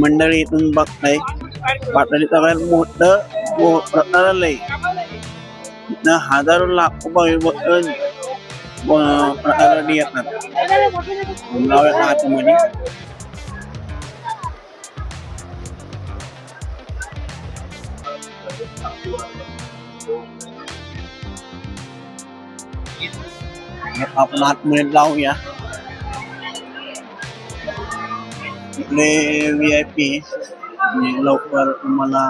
मंडळी इथून बघताय पाटणी सगळ्यात मोठं प्रकारालय इथं हजारो लाखो भक्त प्रकाराने येतात. जाऊया आतमध्ये. आपण आतमध्ये जाऊया. इकडे VIP लवकर तुम्हाला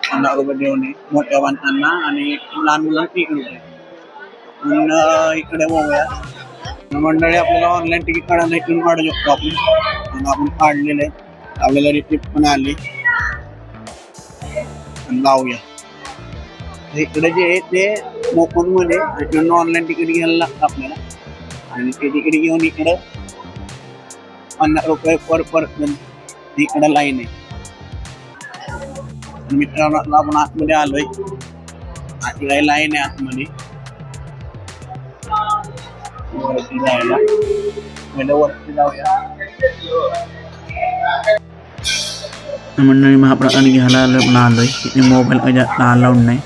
50 रुपये देऊन मोठ्या माणसांना आणि लहान मुलांना 3 रुपये. इकडे बघूया मंडळी आपल्याला ऑनलाईन तिकीट काढायला इथून काढू शकतो आपण. आपण काढलेलं आहे. आपल्याला रिसिप्ट पण आली. जाऊया. इकडे जे आहे ते मोफत मध्ये इकडून ऑनलाईन तिकीट घ्यायला लागतं आपल्याला आणि ते तिकीट घेऊन इकडं 50 रुपये पर पर्सन इकडे लाईन आहे. मित्रांनो आपण आतमध्ये आलोय. इकडे लाईन आहे आतमध्ये वरती जायला. पहिलं वरती जाऊया. मंडळी महाप्रसाद घ्यायला आलोय. तिथे मोबाईल काही जास्त अलाउड नाही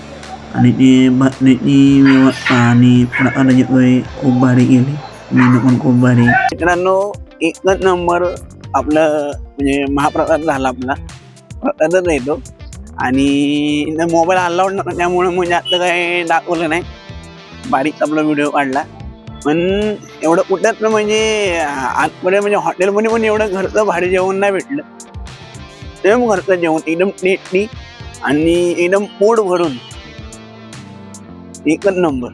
आणि ती बसण्याची व्यवस्था आणि प्रकाराची सोय खूप भारी केली. मेनू पण खूप भारी. मित्रांनो एकच नंबर आपलं म्हणजे महाप्रसाद झाला. आपला प्रसादच येतो आणि मोबाईल अलाउड नव्हता त्यामुळे म्हणजे आता काही दाखवलं नाही. बारीक आपला व्हिडिओ काढला. पण एवढं कुठंच म्हणजे आतमध्ये म्हणजे हॉटेलमध्ये पण एवढं घरचं भारी जेवण नाही भेटलं. एकदम घरचं जेवण एकदम टेस्टी आणि एकदम पोट भरून एकच नंबर.